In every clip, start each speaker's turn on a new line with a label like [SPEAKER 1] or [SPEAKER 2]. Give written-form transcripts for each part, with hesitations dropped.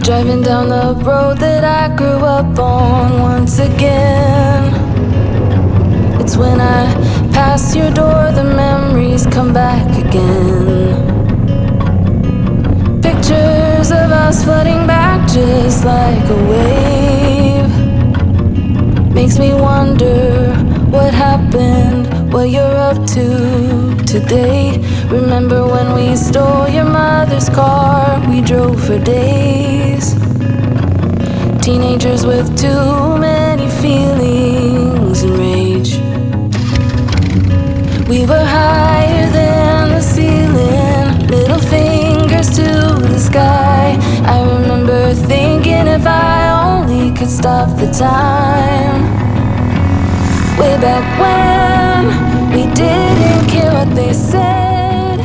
[SPEAKER 1] Driving down the road that I grew up on once again. It's when I pass your door, the memories come back again. Pictures of us flooding back just like a wave. Makes me wonder what happened, what you're up to today. Remember when we stole your mother's car, we drove for days. Teenagers with too many feelings and rage. We were higher than the ceiling, little fingers to the sky. I remember thinking if I only could stop the time. Way back when we didn't care what they said.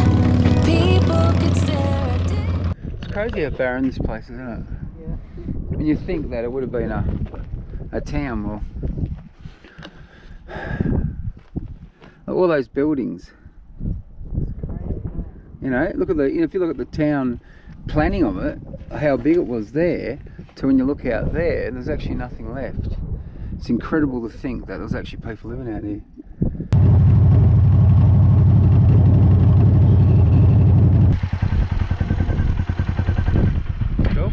[SPEAKER 1] People could stare at it.
[SPEAKER 2] It's crazy how barren this place is, isn't it?
[SPEAKER 3] Yeah.
[SPEAKER 2] When you think that it would have been a town, well, all those buildings. You know, look at the. If you look at the town planning of it, how big it was there, to when you look out there, there's actually nothing left. It's incredible to think that there's actually people living out here. Cool.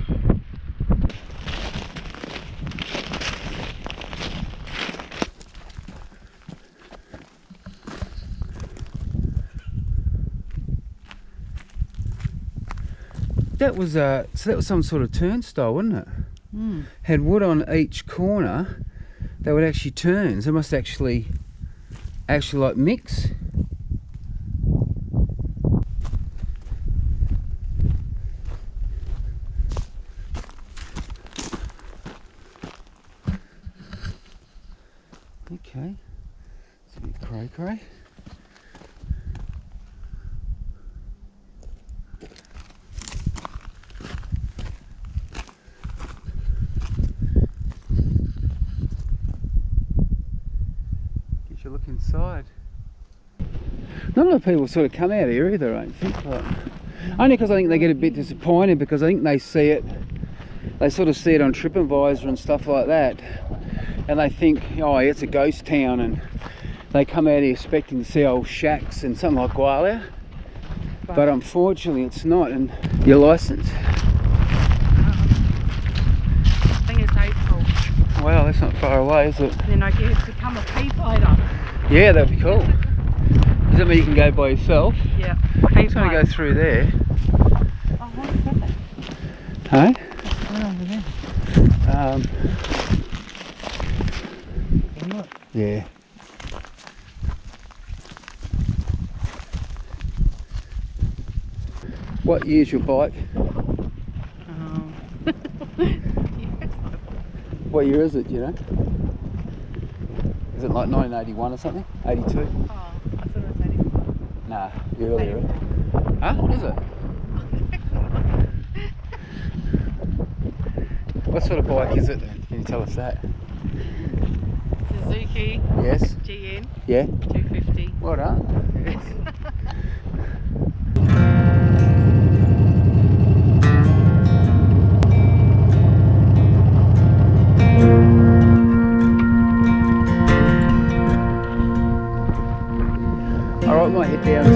[SPEAKER 2] That was so that was some sort of turnstile, wasn't it?
[SPEAKER 3] Mm.
[SPEAKER 2] Had wood on each corner. They would actually turn. So it must actually like mix. Okay, it's a bit cray. Look inside. Not a lot of people sort of come out here either, I don't think. Like, only because I think they get a bit disappointed because I think they see it, they sort of see it on TripAdvisor and stuff like that, and they think, oh, it's a ghost town, and they come out here expecting to see old shacks and something like Gwalia, but unfortunately it's not. And your licence?
[SPEAKER 3] I think it's April.
[SPEAKER 2] Wow, that's not far away, is it?
[SPEAKER 3] Then I get to become a P-fighter.
[SPEAKER 2] Yeah, that'd be cool. Does that mean you can go by yourself?
[SPEAKER 3] Yeah.
[SPEAKER 2] I'm just going to go through there.
[SPEAKER 3] Oh, what's that?
[SPEAKER 2] Hey?
[SPEAKER 3] What's over there? Look.
[SPEAKER 2] Yeah. What year's your bike? What year is it, do you know? Is it like 1981 or something? 82?
[SPEAKER 3] Oh, I thought it was 84.
[SPEAKER 2] Nah, earlier. Huh? Is it? What sort of bike is it then? Can you tell us that?
[SPEAKER 3] Suzuki.
[SPEAKER 2] Yes?
[SPEAKER 3] GN.
[SPEAKER 2] Yeah?
[SPEAKER 3] 250.
[SPEAKER 2] Well done. Yes. Alright, we might head down to